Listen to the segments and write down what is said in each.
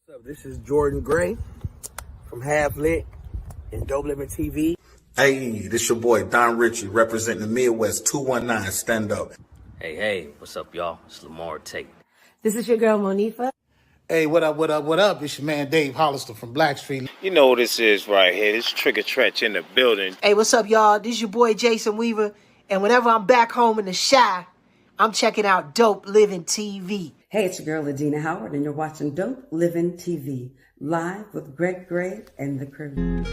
So this is Jordan Gray from Half Lit and DopelivenTV. Hey, this your boy Don Ritchie representing the Midwest 219. Stand up. Hey, what's up, y'all? It's Lamar Tate. This is your girl, Monifa. Hey, what up? It's your man Dave Hollister from Blackstreet. You know what this is right here. This Trigger Tretch in the building. Hey, what's up, y'all? This is your boy Jason Weaver. And whenever I'm back home in the Chi, I'm checking out Dope Living TV. Hey, it's your girl, Adina Howard, and you're watching Dope Living TV, live with Greg Gray and the crew.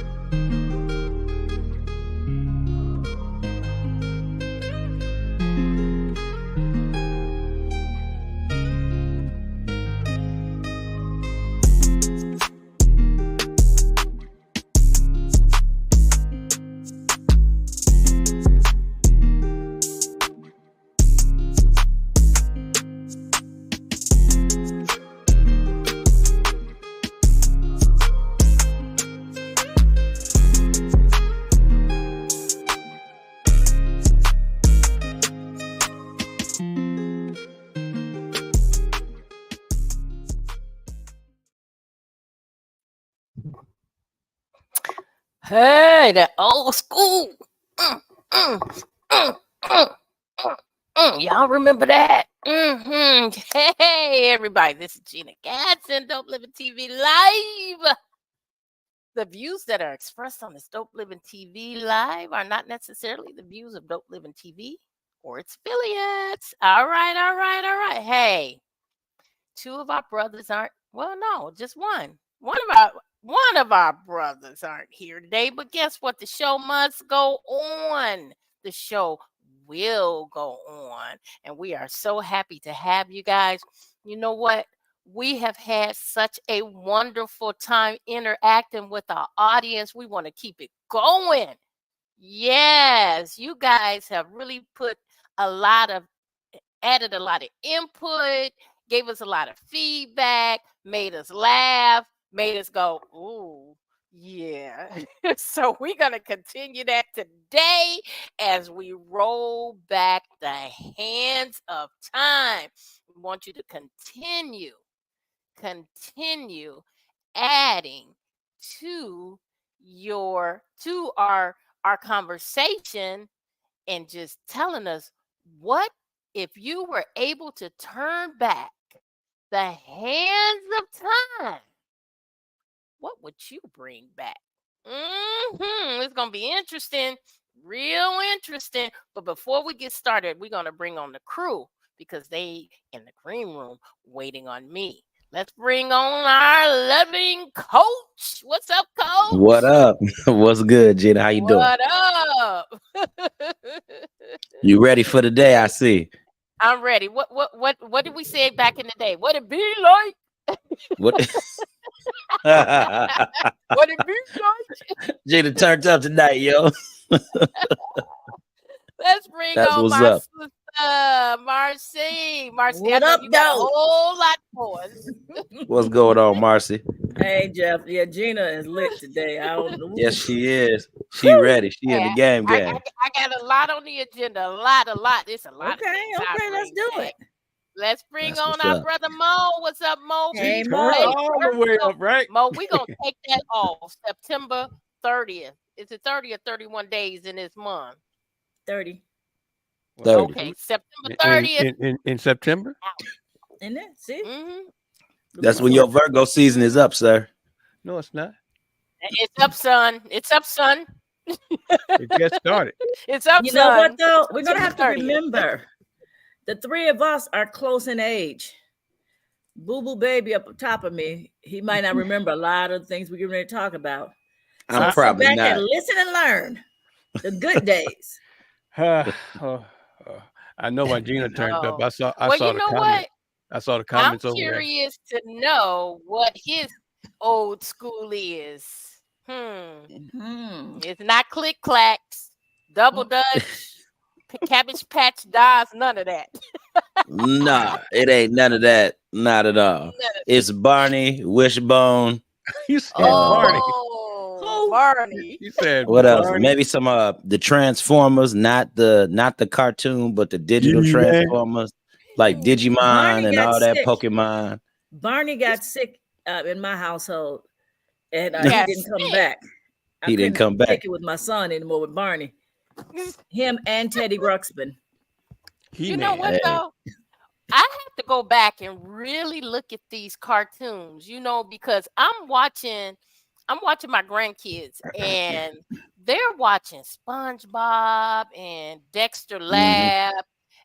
Hey, that old school. Y'all remember that? Hey, everybody. This is Gina Gadsden, Dope Living TV Live. The views that are expressed on this Dope Living TV Live are not necessarily the views of Dope Living TV or its affiliates. All right. Hey, two of our brothers aren't, well, no, just one. One of our brothers aren't here today, but guess what? The show must go on. The show will go on. And we are so happy to have you guys. You know what? We have had such a wonderful time interacting with our audience. We want to keep it going. Yes, you guys have really added a lot of input, gave us a lot of feedback, made us laugh, made us go, ooh, yeah. So we're going to continue that today as we roll back the hands of time. We want you to continue adding to our conversation and just telling us, what if you were able to turn back the hands of time? What would you bring back? It's going to be interesting, real interesting. But before we get started, we're going to bring on the crew because they in the green room waiting on me. Let's bring on our loving coach. What's up, coach? What up? What's good, Gina? How you doing? What up? You ready for the day? I see. I'm ready. What did we say back in the day? What it be like? What? What it be like? Gina turned up tonight, yo. Let's bring on my sister, Marcy. Marcy, what up, you got a whole lot for us. What's going on, Marcy? Hey, Jeff. Yeah, Gina is lit today. I don't know. Yes, she is. She ready. She in the game. I got a lot on the agenda. A lot. It's a lot. Okay, let's do it. Let's bring on our brother Mo. What's up, Mo? Hey, Mo. All the way up, right? Mo, we're going to take that off September 30th. Is it 30 or 31 days in this month? 30. 30. Okay, September 30th. In September? Isn't it? See? Mm-hmm. That's when your Virgo season is up, sir. No, it's not. It's up, son. It's up, son. It just started. It's up, you son. know what, though? We're going to have to remember the three of us are close in age. Boo Boo Baby up top of me, he might not remember a lot of things we're getting ready to talk about. I'm probably back not. and listen and learn the good days. I know why Gina turned up. I saw you the know comments. what? I saw the comments I'm over there. curious to know what his old school is. It's not click clacks, double dutch, cabbage patch dolls, none of that. Nah, it ain't none of that. Not at all. It's Barney, Wishbone. You said Barney. Barney. You said what else? Barney. Maybe some the Transformers, not the cartoon, but the digital Transformers, like Digimon and all that Pokemon. Barney got sick in my household, and Yes. he didn't come back. He didn't come back. Take it with my son anymore with Barney. Him and Teddy Ruxpin. You know what though? I have to go back and really look at these cartoons, you know, because I'm watching my grandkids and they're watching SpongeBob and Dexter Lab.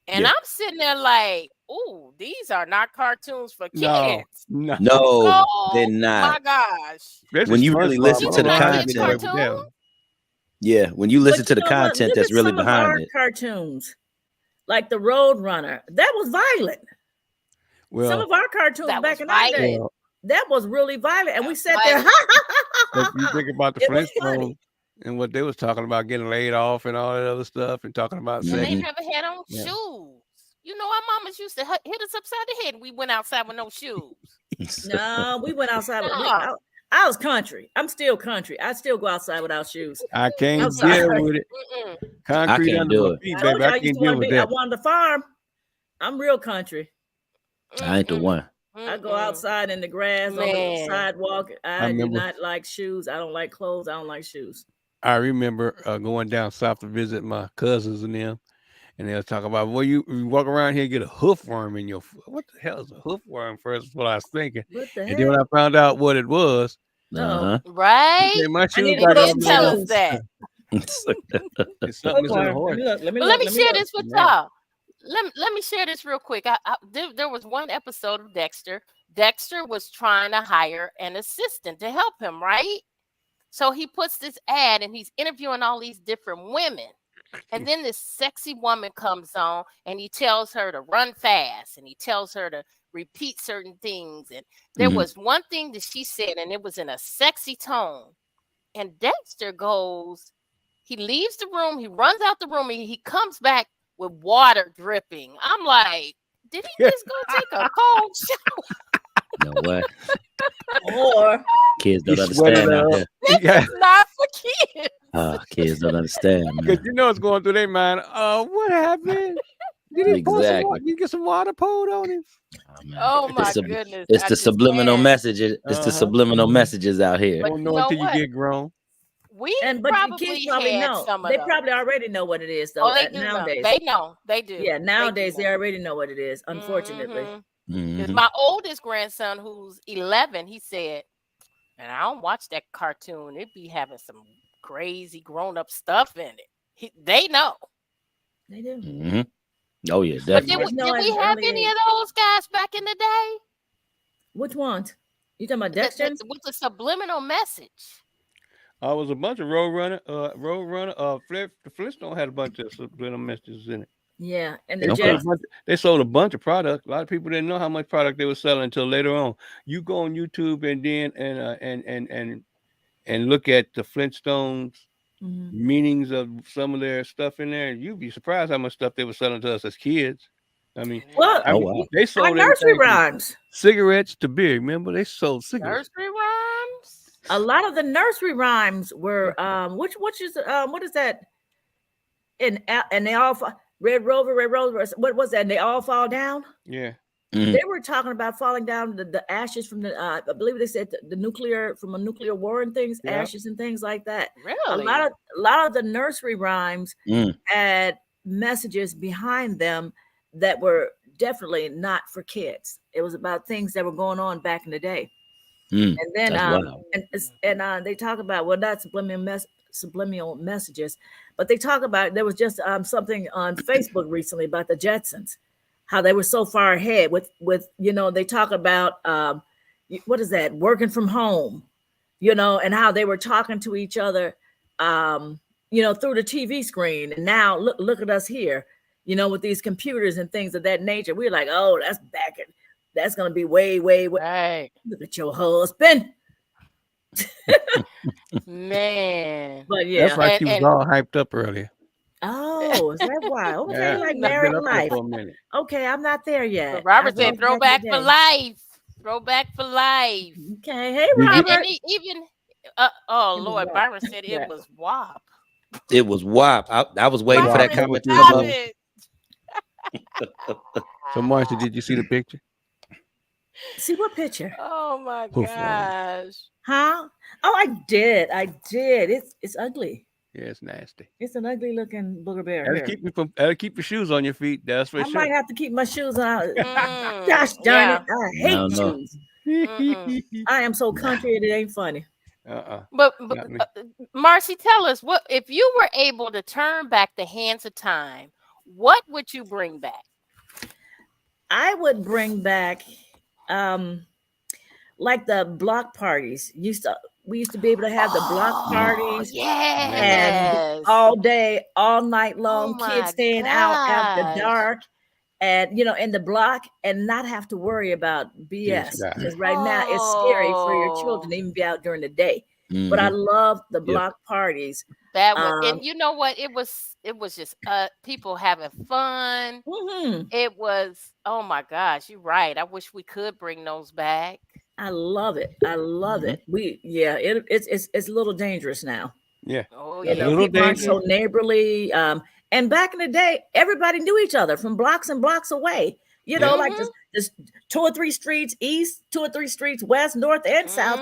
And Yeah. I'm sitting there like, oh, these are not cartoons for kids. No. They're not. My gosh. When you really listen to the content, when you listen to the content that's really behind it. Cartoons, like the Road Runner, that was violent. Well, some of our cartoons back in that day, that was really violent, and we sat there. If you think about the Flintstones and what they was talking about, getting laid off and all that other stuff, and talking about And sex. they never had on shoes. You know, our mamas used to hit us upside the head and we went outside with no shoes. No, we went outside. I was country. I'm still country. I still go outside without shoes. I can't deal with it. Concrete can't under do my it. feet, I baby. I can't deal with I that. wanted to farm. I'm real country. I ain't the one. I go outside in the grass on the sidewalk. I do not like shoes. I don't like clothes. I don't like shoes. I remember going down south to visit my cousins and them, and they'll talk about, well, you walk around here and get a hoofworm in your foot. What the hell is a hoofworm? First, is what I was thinking. And then when I found out what it was, right? Yeah, my shoes You didn't tell us that. It's something that's in the horse. Let me share this with y'all. Let me share this real quick. There was one episode of Dexter. Dexter was trying to hire an assistant to help him, right? So he puts this ad and he's interviewing all these different women. And then this sexy woman comes on and he tells her to run fast and he tells her to repeat certain things. And there was one thing that she said, and it was in a sexy tone. And Dexter goes, he leaves the room, he runs out the room, and he comes back with water dripping. I'm like, did he just go take a cold shower? No way. Or kids don't understand out there. This is not for kids. Kids don't understand, man. Because you know what's going through their mind. What happened? Did he you get some water poured on him? Oh my goodness. It's the subliminal messages. It's the subliminal messages out here. Don't know until you get grown. We but probably the kids probably had know. some of They those. probably already know what it is, though. Oh, they do nowadays, know. They know. They do. Yeah, nowadays they already know what it is. Unfortunately, my oldest grandson, who's 11, he said, "And I don't watch that cartoon. It be having some crazy grown-up stuff in it." They know. They do. Oh yeah, But definitely. did we have any of those guys back in the day? Which ones? You talking about Dexter? With the subliminal message. Was a bunch of Roadrunner. The Flintstones had a bunch of subliminal messages in it. Yeah, and they sold a bunch of products. A lot of people didn't know how much product they were selling until later on. You go on YouTube and then and look at the Flintstones meanings of some of their stuff in there. You'd be surprised how much stuff they were selling to us as kids. I mean, they sold our nursery rhymes, cigarettes to beer. Remember, they sold cigarettes. Nursery rhymes. A lot of the nursery rhymes were which is what is that? And they all Red Rover. What was that? And they all fall down. Yeah. They were talking about falling down the ashes from the I believe they said the nuclear from a nuclear war and things, ashes and things like that. Really? A lot of the nursery rhymes had messages behind them that were definitely not for kids. It was about things that were going on back in the day. And then they talk about not subliminal messages, but they talk about there was just something on Facebook recently about the Jetsons, how they were so far ahead with they talk about what is that, working from home, and how they were talking to each other through the TV screen. And now look at us here, with these computers and things of that nature. We're like, oh, that's gonna be way right. Look at your husband. Man. But yeah, that's why she was all hyped up earlier. Oh, is that why? Okay, like married life. Okay, I'm not there yet. But Robert said throwback for life. Throwback for life. Okay, hey Robert. And even Lord, Byron said it was WAP. It was WAP. I was waiting for that comment to come up. So Marcia, did you see the picture? See what picture? Oh my Poof on 'em. gosh. Huh? Oh, I did. It's ugly. Yeah, it's nasty. It's an ugly looking booger bear That'll here. keep your shoes on your feet. That's for I sure. might have to keep my shoes on. Mm, Gosh darn yeah. it. I hate No. shoes. I am so country it ain't funny. But Not me. Marcy, tell us, what if you were able to turn back the hands of time, what would you bring back? I would bring back like the block parties. We used to be able to have the block parties Yes. and all day, all night long, Oh kids my staying out after gosh. dark and in the block and not have to worry about BS. Yeah. Because right now it's scary for your children to even be out during the day. But I love the block parties. That was, and you know what? It was just people having fun. It was, oh my gosh, you're right. I wish we could bring those back. I love it. I love it. It's a little dangerous now. Yeah. Oh People aren't so neighborly. And back in the day, everybody knew each other from blocks and blocks away. Like just 2 or 3 streets east, 2 or 3 streets west, north, and south.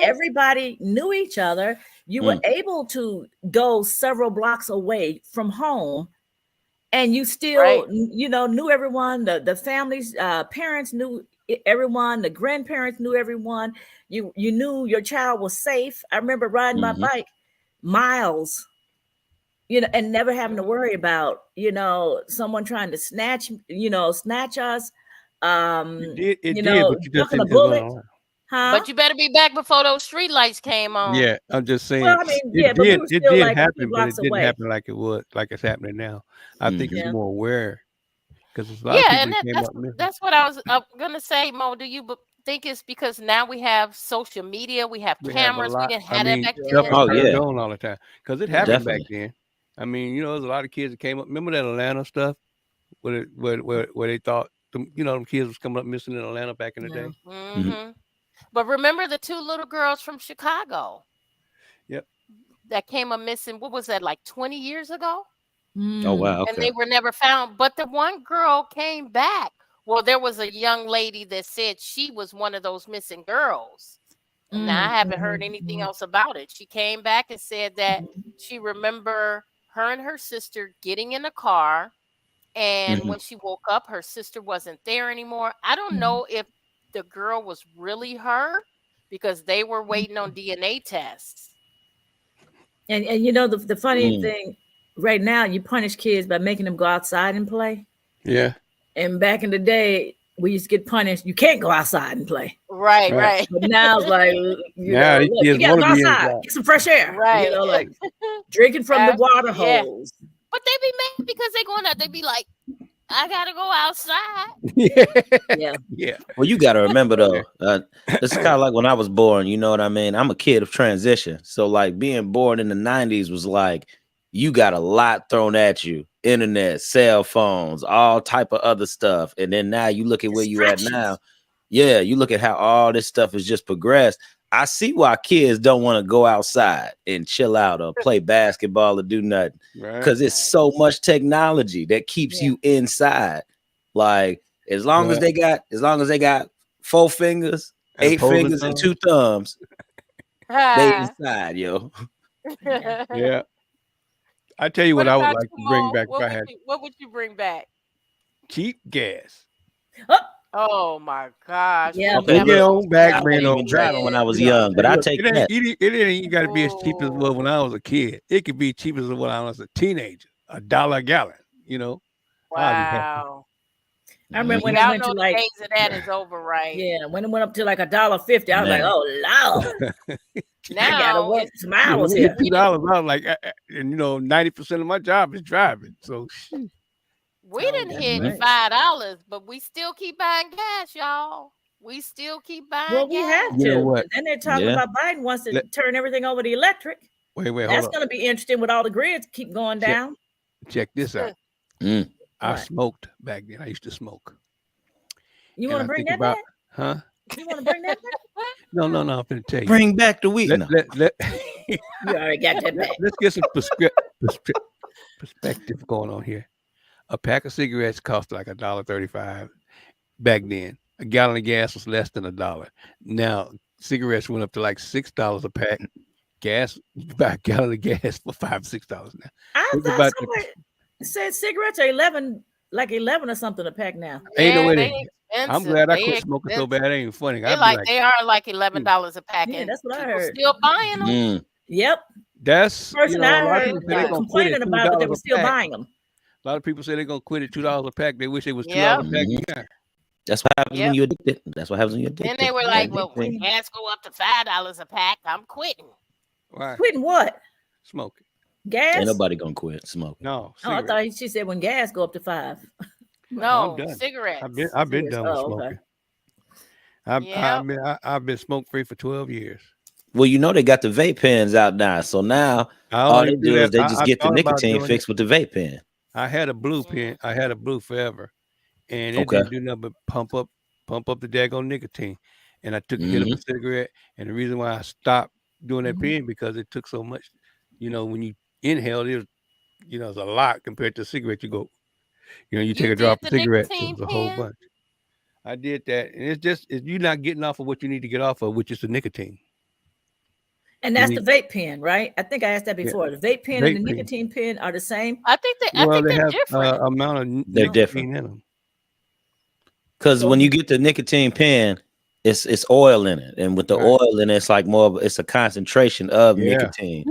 Everybody knew each other. You were able to go several blocks away from home, and you still, knew everyone. The families, parents knew everyone. The grandparents knew everyone. You knew your child was safe. I remember riding my bike miles, and never having to worry about, someone trying to snatch us. It did, but you just ducking a didn't bullet. run around. Huh? But you better be back before those street lights came on. Yeah, I'm just saying. Well, I mean, it but we were did still like a few happen, but it blocks didn't away. happen like it's happening now. I think it's more aware because there's a lot Yeah, of and people that came up. that's what I was gonna say, Mo. Do you think it's because now we have social media, we have cameras, we didn't have that back then? On all the time because it happened back then. I mean, there's a lot of kids that came up. Remember that Atlanta stuff where they thought them kids was coming up missing in Atlanta back in the day. But remember the 2 little girls from Chicago? Yep. That came up missing. What was that, like 20 years ago? Oh wow. Okay. And they were never found. But the one girl came back. Well, there was a young lady that said she was one of those missing girls. Now I haven't heard anything else about it. She came back and said that she remember her and her sister getting in a car, and when she woke up, her sister wasn't there anymore. I don't know if the girl was really her because they were waiting on DNA tests. And the funny thing right now, you punish kids by making them go outside and play. Yeah. And back in the day, we used to get punished. You can't go outside and play. Right. But now it's like, you gotta go outside, get some fresh air. Right. Like drinking from the water hose. But they be mad because they going out. They be like, I gotta go outside. Yeah. Well, you got to remember though, it's kind of like when I was born. You know what I mean? I'm a kid of transition, so like being born in the '90s was like you got a lot thrown at you: internet, cell phones, all type of other stuff. And then now you look at where you at now. Yeah, you look at how all this stuff has just progressed. I see why kids don't want to go outside and chill out or play basketball or do nothing because it's so much technology that keeps you inside. Like as long as they got 4 fingers, 8 fingers, and 2 thumbs, they inside, yo. Yeah. I tell you what I would like to bring back if I had. What would you bring back? Cheap gas. Oh my gosh! Yeah, okay. I wasn't even driving when I was young, but I take that. It ain't got to be as cheap as it was when I was a kid. It could be cheap as when I was a teenager. $1 a gallon. Wow. I remember when it went to like days of that is over, right? Yeah, when it went up to like $1.50, I was like, oh Lord. Now I gotta work some hours here. $2, I was like, and 90% of my job is driving. So we didn't hit $5, but we still keep buying gas, y'all. We still keep buying gas. Well, we have to. You know what? Then they're talking about Biden wants to turn everything over to electric. Wait, that's going to be interesting with all the grids keep going down. Check this out. I smoked back then. I used to smoke. You want to bring that back? Huh? You want to bring that back? No, I'm going to tell you. Bring back the weed. You already got that back. Let's get some perspective going on here. A pack of cigarettes cost like $1.35 back then. a gallon of gas was less than $1. Now cigarettes went up to like $6 a pack. Gas, you can buy a gallon of gas for $5-6 now. I Think thought about somebody said cigarettes are 11 or something a pack now. Ain't no Yeah, way. they I'm expensive. glad I They quit smoking so expensive. bad. It ain't funny. They I'd be like like, they are like $11 a pack, Yeah, and that's what I people heard. still buying them. Yep. that's Person a I lot of heard people say they're gonna quit complaining at about it, they $2 were a still pack. buying them. A lot of people say they're gonna quit at $2 a pack. They wish it was $2 Yep. a pack. Yeah. That's what happens when you're addicted. That's what happens when you're Then addicted. they were Yeah, like, "Well, when nicotine. gas go up to $5 a pack, I'm quitting." Why? Quitting what? Smoking. Gas? Ain't nobody gonna quit smoking. No. Oh, I thought she said when gas go up to 5. I'm No, done. cigarettes. I've been done with Oh, smoking. okay. I've been smoke free for 12 years. Well, you know they got the vape pens out now, so now I all only they do that. is they just I get the thought about nicotine doing fixed with the vape pen. I had a blue pen. I had a blue forever, and it Okay. didn't do nothing but pump up the daggone nicotine. And I took a hit of a cigarette, and the reason why I stopped doing that pen because it took so much. When you inhale, it's a lot compared to a cigarette. You go, you take a drop of cigarette, it was a whole bunch. I did that, and it's just you're not getting off of what you need to get off of, which is the nicotine. And that's the vape pen, right? I think I asked that before. Yeah. The vape pen Vape and the pen. nicotine pen are the same. I think Well, they they're have different. amount of They're nicotine different. in them. Because when you get the nicotine pen, it's oil in it, and with the oil in it, it's like it's a concentration of nicotine.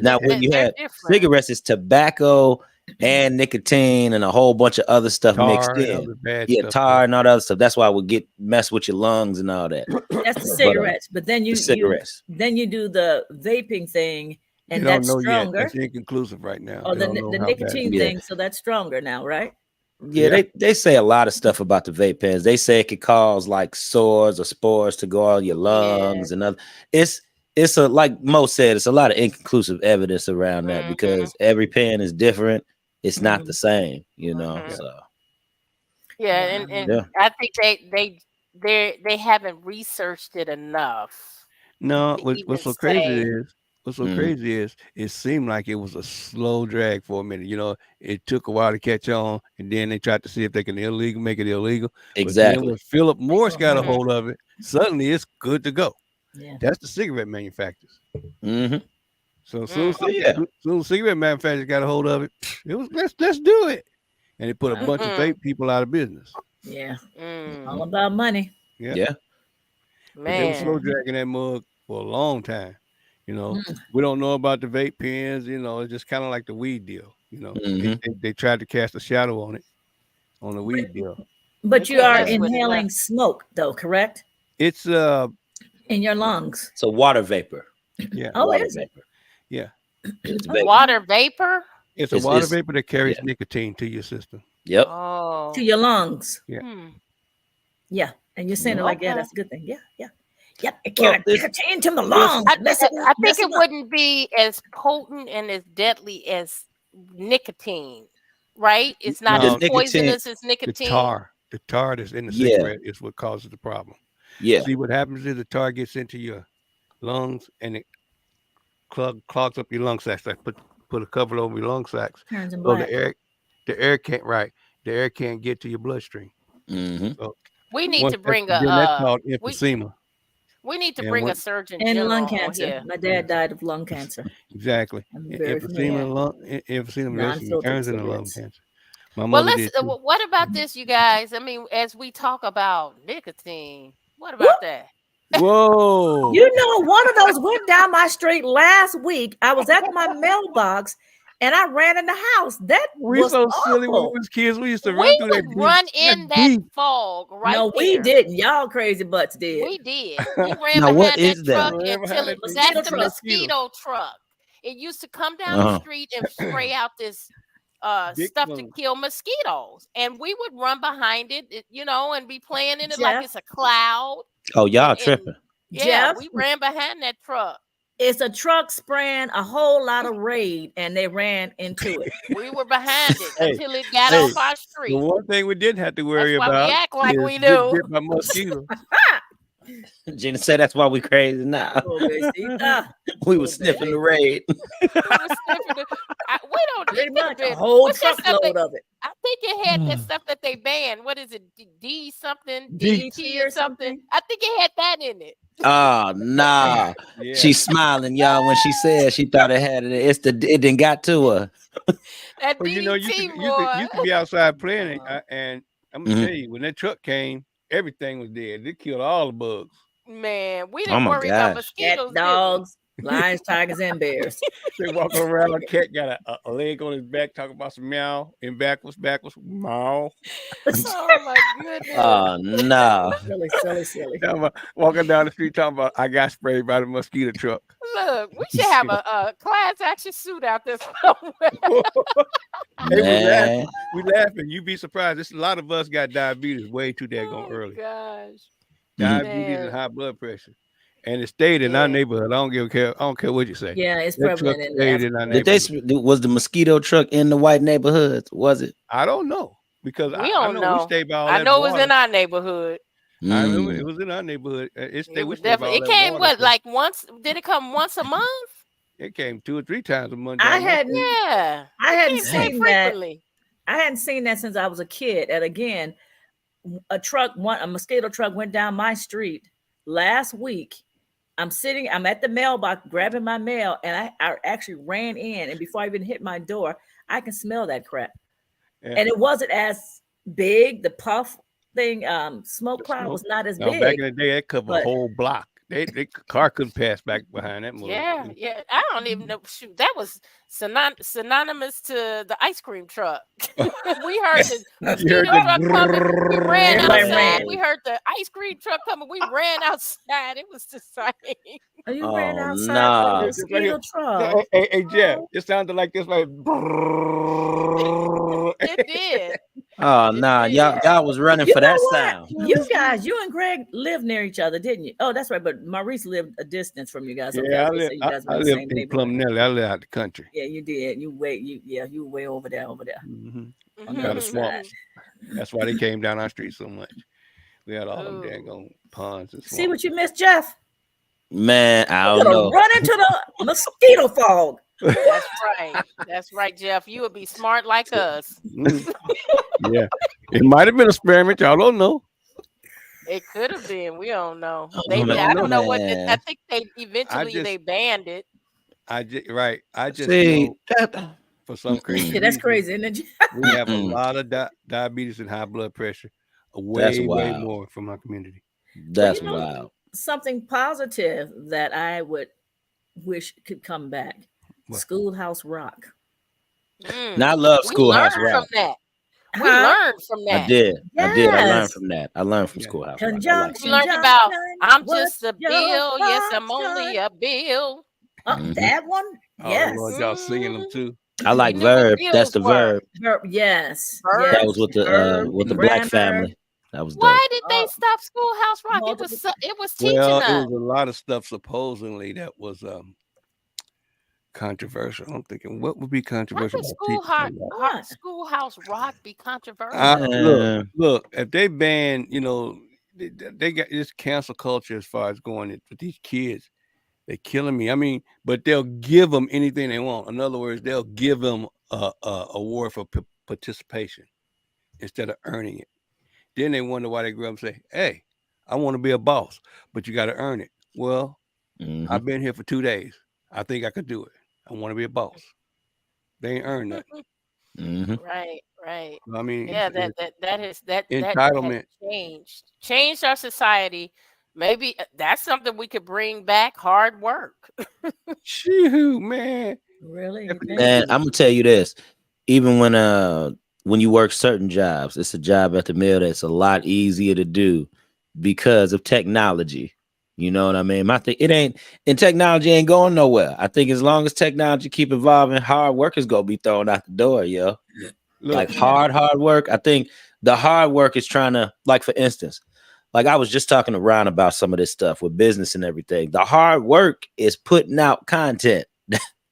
Now when you have cigarettes, it's tobacco and nicotine and a whole bunch of other stuff mixed Tar and in. other bad Yeah, stuff. tar and all that other stuff. That's why we get mess with your lungs and all that. That's the cigarettes. But then you cigarettes. then you do the vaping thing, and They don't that's know yet. stronger. That's inconclusive right now. Or They the don't know the how bad nicotine it is. thing, so that's stronger now, right? Yeah, they say a lot of stuff about the vape pens. They say it could cause like sores or spores to go on your lungs and other. It's a like Mo said, it's a lot of inconclusive evidence around that because every pen is different. It's not the same, So Yeah, and I think they haven't researched it enough. No, to what's even so crazy say- is it seemed like it was a slow drag for a minute. It took a while to catch on, and then they tried to see if they can make it illegal. But then exactly. when Philip Morris got a hold of it, suddenly it's good to go. Yeah. That's the cigarette manufacturers. Mm-hmm. So soon as the cigarette manufacturers got a hold of it, it was let's do it, and it put a bunch of vape people out of business. Yeah. All about money. Yeah. But they were slow Man. dragging that mug for a long time. We don't know about the vape pens. It's just kind of like the weed deal. They tried to cast a shadow on it, on the weed deal. But You you can't are mess with it, inhaling right? smoke, though, correct? It's In your lungs. So water vapor. yeah, Oh, Water is it? vapor. yeah. It's vapor. Water vapor. It's a It's- water it's- vapor that carries yeah. nicotine to your system. Yep. Oh. To your lungs. Yeah. Yeah. And you're saying it like, yeah, Okay. that's a good thing. Yeah, yeah. Yep. It Well, can't this- nicotine to my lungs. I Mess think mess it up. wouldn't be as potent and as deadly as nicotine, right? It's not No, as nicotine- poisonous as The nicotine. tar that's in the Yeah. cigarette is what causes the problem. Yeah. See what happens is the tar gets into your lungs and it clogs up your lung sacs. Like put a cover over your lung sacs. Turns them So black. the air can't get to your bloodstream. Mm-hmm. So We need once to bring then that's called we emphysema. need to And bring a what- surgeon And general lung on cancer. here. My dad died of lung cancer. Exactly. I'm very Emphysema Non-filtered turns into lung cigarettes. cancer. My Well, mother let's. did too. What about this, you guys? I mean, as we talk about nicotine, what about that? Whoa. You know, one of those went down my street last week. I was at my mailbox and I ran in the house. That We was so silly when we awful. was kids. We used to run We through would that run deep- in that that deep. fog right No, we there. didn't. Y'all crazy butts did. We did. We ran Now, what behind is that that? truck Ran until behind it that that's the mosquito mosquito truck. It used to come down the street and spray out this Big stuff one. to kill mosquitoes. And we would run behind it, and be playing in it like Jeff? it's a cloud. Oh, y'all And- tripping. Yeah, Jeff? we ran behind that truck. It's a truck spraying a whole lot of Raid and they ran into it. We were behind it Hey, until it got hey, off our The street. one thing we didn't have to worry That's why we about act like is we getting knew. bit by mosquitoes. Gina said that's why we crazy now. Oh, besita. We was sniffing the raid. We were sniffing don't. Pretty It could have much a been. whole What's that stuff truckload of it. I think it had that stuff that they banned. What is it? D something, D. DT or something. I think it had that in it. Oh nah. Yeah. She's smiling, y'all, when she said she thought it had it. It didn't got to her. That Well, you know, you DT could be outside playing, and I'm gonna Mhm. tell you, when that truck came, everything was dead. It killed all the bugs. Man, we Oh didn't my worry about gosh. Cat, mosquitoes. dogs, lions, tigers, and bears. They walk around, a cat got a leg on his back, talking about some meow, and backwards, meow. Oh my goodness. Oh no. Silly. Walking down the street talking about, I got sprayed by the mosquito truck. Look, we should have a class action suit out there somewhere. Hey, we laughing. You'd be surprised. There's a lot of us got diabetes way too daggone early. Gosh. Diabetes and high blood pressure. And it stayed in our neighborhood. I don't care what you say. Yeah, it's That truck prevalent in stayed there. in our Did neighborhood. was the mosquito truck in the white neighborhoods? Was it? I don't know because We I don't know know. we stayed by all I that know it was water. in our neighborhood. I remember it was in our neighborhood. It We was stayed by all definitely. It that came water, what so like once? Did it come once a month? it came 2 or 3 times a month. I down my hadn't street. Yeah, I hadn't it came seen that. frequently. I hadn't seen that since I was a kid. And again, a mosquito truck went down my street last week. I'm at the mailbox grabbing my mail, and I actually ran in, and before I even hit my door, I can smell that crap. Yeah. And it wasn't as big. The puff thing, smoke cloud was not as Now, big. back in the day, that covered a but- whole block. They car couldn't pass back behind that. Yeah. I don't even know. Shoot, that was synonymous to the ice cream truck. We heard the mosquito heard truck coming. We ran Everybody outside. ran. We heard the ice cream truck coming. We ran outside. It was the same. Oh, you ran Oh, outside nah. for the mosquito truck. Hey, Jeff, it sounded like this, like. It did. Oh nah. Y'all was running You for know that what? sound. You and Greg lived near each other, didn't you? Oh, that's right. But Maurice lived a distance from you guys. Okay, Yeah, so you guys were I in the lived same in neighborhood. Plum Nelly. I lived out the country. Yeah, you did. You were way over there. On On the the other other swamp. side. That's why they came down our street so much. We had all them Ooh. daggone ponds and swamps. See what you missed, Jeff? Man, I You're don't gonna know. run into the mosquito fog. That's right. That's right, Jeff. You would be smart like us. Yeah, it might have been an experiment. Y'all don't know. It could have been. We don't know. Oh, They. man. I don't know what. Man. I think they eventually they banned it. I just See, know for some crazy Yeah, that's reason, crazy, isn't it? we have a lot of diabetes and high blood pressure. That's Way wild. more from our community. That's You know, wild. Something positive that I would wish could come back. What? Schoolhouse Rock. Now I love We Schoolhouse learned Rock. from that. We Huh? learned from that. I did. I learned Yes. from that. I learned from Yeah. Schoolhouse Rock. I like Conjunction. We learned about I'm What's just a your bill. Yes, I'm function? only a bill. Mhm. That one? Oh, Yes. Lord, y'all singing them too. I like You knew what Verb. That's the bills were. Verb. Yes. Verb. yes. That was with the Verb, Black grammar. family. That was dope. Why did they Oh. stop Schoolhouse Rock? Multiple- It was teaching Well, us. it was a lot of stuff supposedly that was controversial. I'm thinking, what would be How controversial? could about teaching that? Schoolhouse Rock be controversial? Look, if they ban, they got this cancel culture as far as going with these kids. They're killing me. I mean, but they'll give them anything they want. In other words, they'll give them a award for participation instead of earning it. Then they wonder why they grow up and say, "Hey, I want to be a boss, but you got to earn it." Well, I've been here for 2 days. I think I could do it. I want to be a boss. They ain't earned nothing. Right. I mean, Yeah, that has entitlement. changed our society. Maybe that's something we could bring back. Hard work. Shoo, man. Really? And I'm gonna tell you this: even when you work certain jobs, it's a job at the mill that's a lot easier to do because of technology. You know what I mean? Technology ain't going nowhere. I think as long as technology keep evolving, hard work is gonna be thrown out the door, yo. Look, hard work. I think the hard work is trying to, like, for instance, like I was just talking to Ron about some of this stuff with business and everything. The hard work is putting out content.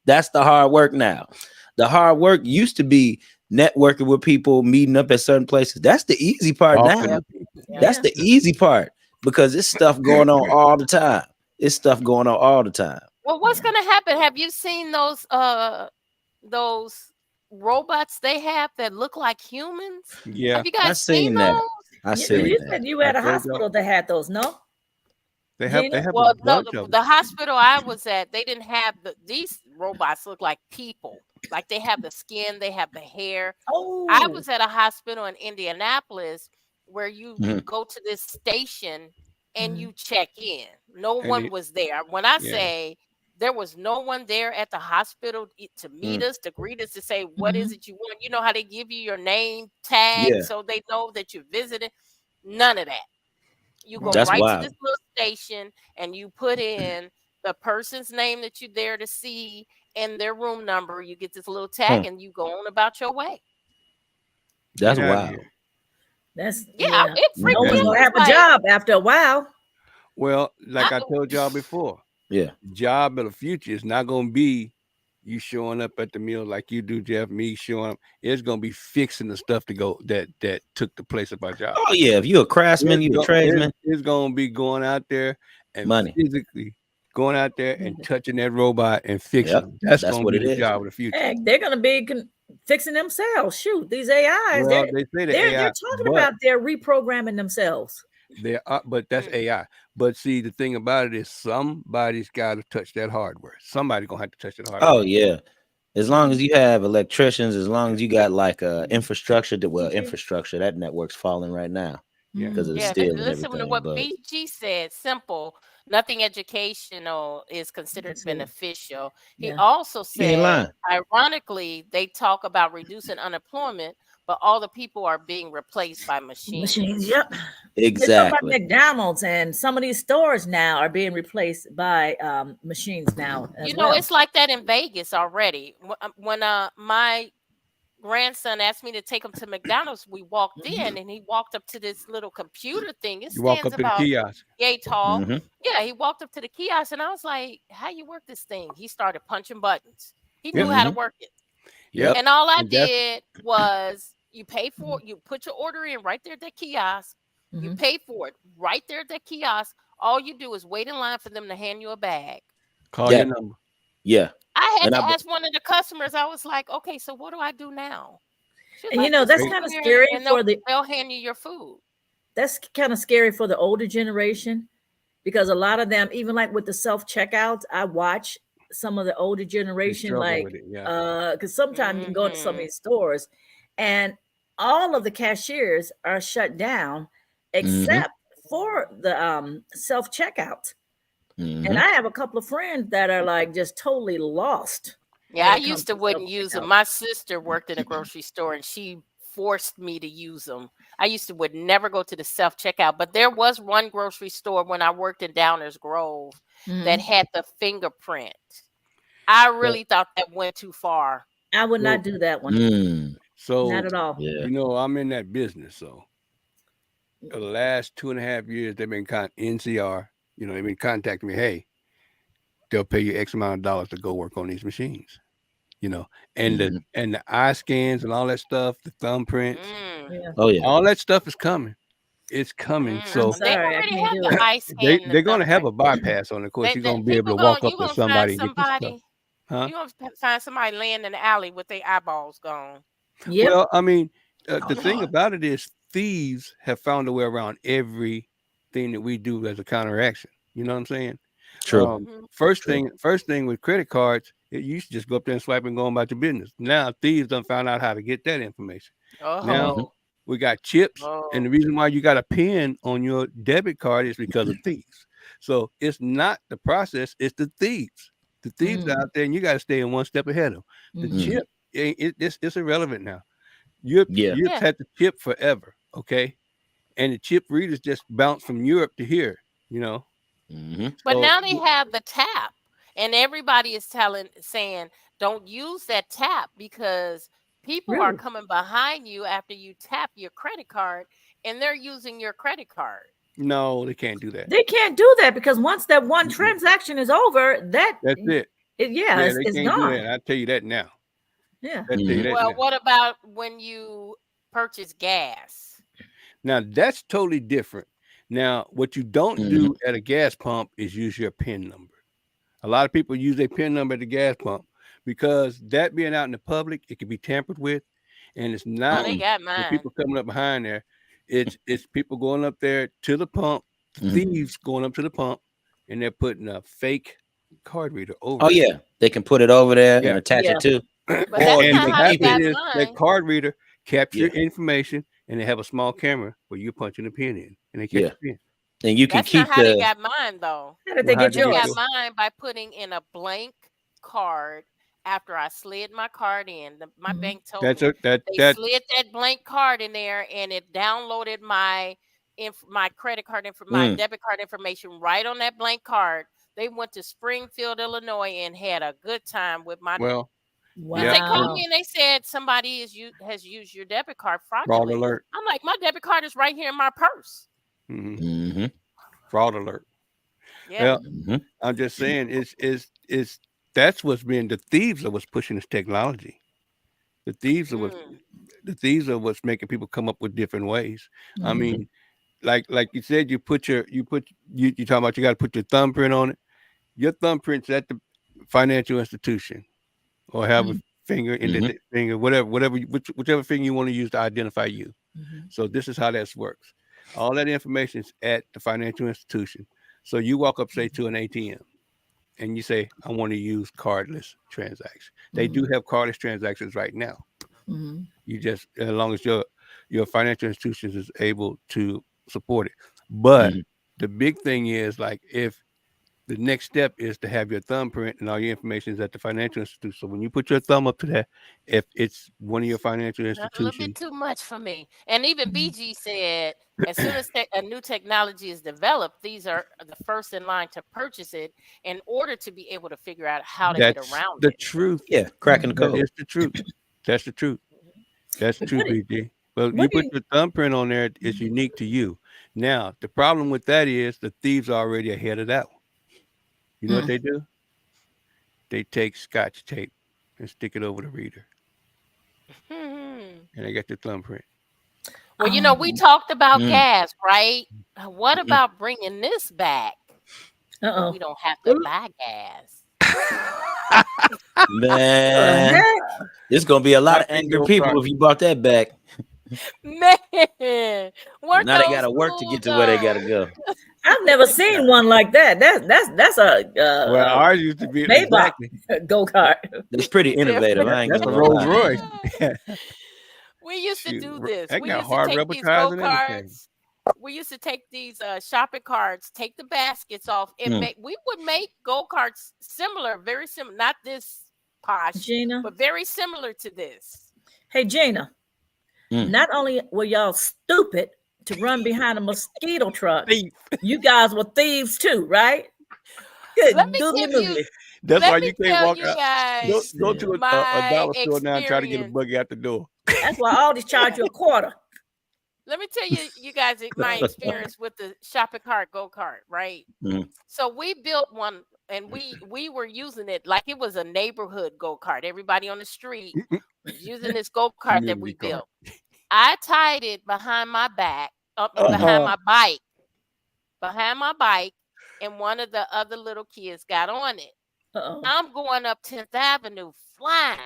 That's the hard work now. The hard work used to be networking with people, meeting up at certain places. That's the easy part now. That's the easy part because it's stuff going on all the time. Well, what's gonna happen? Have you seen those robots they have that look like humans? Yeah. Have you I guys seen seen that. those? I seen You that. said you were at I a told hospital y'all that had those, no? they Gina? have Well, a no, bunch of them. the hospital I was at, they didn't have these robots look like people. Like they have the skin, they have the hair. I Oh. was at a hospital in Indianapolis where you Mhm. go to this station and Mhm. you check in. No And one was there. When I yeah. say there was no one there at the hospital to meet us, to greet us, to say, what is Mhm. it you want? You know how they give you your name tag Yeah, so they know that you're visiting? None of that. You go that's right to wild. this little station and you put in the person's name that you're there to see and their room number. You get this little tag Huh. and you go on about your way. That's Get out of wild. here. That's Yeah, it No freaked me That's one's out. gonna It's have a like, job after a while. well, I, like I told y'all before, Yeah. job of the future is not gonna be you showing up at the meal like you do, Jeff. Me showing up. It's gonna be fixing the stuff to go that took the place of our job. Oh yeah. If you a craftsman, you a tradesman, It's gonna be going out there and money. physically going out there and touching that robot and fixing Yep. it. That's That's gonna what be it the is. job of the future. Heck, they're gonna be fixing themselves. Shoot, these AIs, Well, they say the they're AI, talking but about they're reprogramming themselves. but that's mm, AI. But see, the thing about it is somebody's got to touch that hardware. Somebody gonna have to touch that hardware. Oh yeah. As long Mhm. as you have electricians, as long Yeah. as you got like infrastructure infrastructure, that network's falling right now Yeah. because of the yeah, steel and listen to everything. what But BG said. Simple. Nothing educational is considered That's it. beneficial. He Yeah. also you ain't said, lying. ironically, they talk about reducing unemployment, but all the people are being replaced by machines. Machines. Yep. They talk about Exactly. McDonald's, and some of these stores now are being replaced by machines now as You know, well. it's like that in Vegas already. When my grandson asked me to take him to McDonald's, we walked in and he walked up to this little computer thing. It You walk stands up to the about kiosk. yay tall. Hmm. Yeah, he walked up to the kiosk and I was like, how you work this thing? He started punching buttons. He Yep. knew how to Hmm. work it. Yep. And all I And that's did was you pay for it, you put your order in right there at that kiosk. You Mhm. pay for it right there at that kiosk. All you do is wait in line for them to hand you a bag. call your number. Yeah. I had And to ask one of the customers. I was like, okay, so what do I do now? She was And like, you know, just that's go kind of in here scary and for the they'll hand you your food. that's kind of scary for the older generation, because a lot of them, even like with the self-checkouts, I watch some of the older They generation, struggle like with it. Yeah. because sometimes you can go into some of Hmm these stores and all of the cashiers are shut down hmm except for the self-checkout. And hmm I have a couple of friends that are like just totally lost Yeah, when I it comes used to to wouldn't use them. self-checkout. My sister worked in a grocery store and she forced me to use them. I used to would never go to the self checkout, but there was one grocery store when I worked in Downers Grove that Mhm. had the fingerprint. I So, really thought that went too far. I would not so, do that one. Mm. Not so, at all. Yeah. you know, I'm in that business. So, for the last 2.5 years, they've been NCR. You know, they've been contacting me. Hey, they'll pay you X amount of dollars to go work on these machines. You know, and Hmm. the eye scans and all that stuff, the thumbprints, Mm, Yeah. Oh yeah. all that stuff is coming. It's coming. I'm So They sorry, I already can't have do the it. eye scan and the they're gonna have thumbprint. a bypass on it. Of course, you're gonna be able People to walk going up you to gonna find somebody and get the stuff. somebody. Huh? You gonna find somebody laying in the alley with their eyeballs gone. Yep. Well, I mean, Oh the thing Lord. about it is thieves have found a way around everything that we do as a counteraction. You know what I'm saying? True. Hmm First True. thing with credit cards, it used to just go up there and swipe and go on about your business. Now thieves done found out how to get that information. Now Hmm. Oh, we got chips, and oh. the reason why you got a pin on your debit card is because of thieves. So it's not the process; it's the thieves. The thieves Mm, out there, and you got to stay in one step ahead of them. The mhm. Hmm. chip, it's irrelevant now. Yeah. Europe's Yeah. had the chip forever, okay? And the chip readers just bounced from Europe to here, you know. Hmm. But So now they have the tap, and everybody is saying, don't use that tap because people are Really? coming behind you after you tap your credit card and they're using your credit card. no, they can't do that. They can't do that because once that one Mm-mm. transaction is over, That's it. yeah, Yeah, they it's can't do gone. that. I'll tell you that now. Yeah. I'll tell you Hmm. that Well, now. what about when you purchase gas? Now that's totally different. Now, what you don't Hmm. do at a gas pump is use your PIN number. A lot of people use their PIN number at the gas pump, because that being out in the public, it can be tampered with, and it's Oh, not they got the mine. people coming up behind there. It's people going up there to the pump, thieves going up to the pump, and they're putting a fake card reader over. Oh yeah, they can put it over there and attach Yeah. it too. But that's And not what how they happens got is that mine. card reader capture information, and they have a small camera where you're punching the pin in, and they catch the pin. And you can That's keep not how they the. got mine, though. How did they Well, get how'd they They get yours? got yours? mine by putting in a blank card after I slid my card in. My bank told That's me a, that they that slid that blank card in there, and it downloaded my credit card my debit card information right on that blank card. They went to Springfield, Illinois, and had a good time with my. well, Because they called Wow. me and they said somebody has used your debit card fraud fraudulently. alert. I'm like, my debit card is right here in my purse. Fraud alert. Yeah. Well, I'm just saying, it's that's what's been the thieves are what's pushing this technology. The thieves are what's making people come up with different ways. I mean, like you said, you talking about you got to put your thumbprint on it. Your thumbprint's at the financial institution, or have a finger in the finger, whichever finger you want to use to identify you. So this is how that works. All that information is at the financial institution. So you walk up, say, to an ATM, and you say, I want to use cardless transactions. They do have cardless transactions right now. You just, as long as your financial institution is able to support it. But the big thing is, like, if the next step is to have your thumbprint and all your information is at the financial institution. So when you put your thumb up to that, if it's one of your financial A little institutions, bit too much for me. And even BG said, as soon as a new technology is developed, these are the first in line to purchase it in order to be able to figure out how to get that's around the it. truth. Yeah, cracking the That code. is the truth. That's the truth. That's true, What do- BG. But what you do put your thumbprint on there, it's unique to you. Now, the problem with that is the thieves are already ahead of that one. You know what they do? They take Scotch tape and stick it over the reader, and they got your thumbprint. Well, you know, we talked about gas, right? What about bringing this back? Uh-oh. We don't have to buy gas. Man, there's gonna be a lot of angry people if you brought that back. Man, Now they gotta work to get to where they gotta go. I've never seen one like that. That's a Well, ours used to be Maybach go-kart. It's pretty innovative. I ain't That's a gonna Rolls lie. Royce. We used to do this. That We got used to hard take rubber these tires and everything. go-karts. We used to take these shopping carts, take the baskets off, and we would make go-karts similar, very similar, not this posh, Gina, but very similar to this. Hey, Gina, not only were y'all stupid to run behind a mosquito truck, you guys were thieves too, right? Good Let me googly give you- moogly. That's Let why me you can't tell walk you out. guys Go to a my dollar store now and try to get a experience. buggy out the door. That's why all these charge you a quarter. Let me tell you guys my experience with the shopping cart go-kart, right? So we built one, and we were using it like it was a neighborhood go-kart. Everybody on the street was using this go-kart that we built. I tied it behind my back, behind my bike, and one of the other little kids got on it. I'm going up 10th Avenue, flying,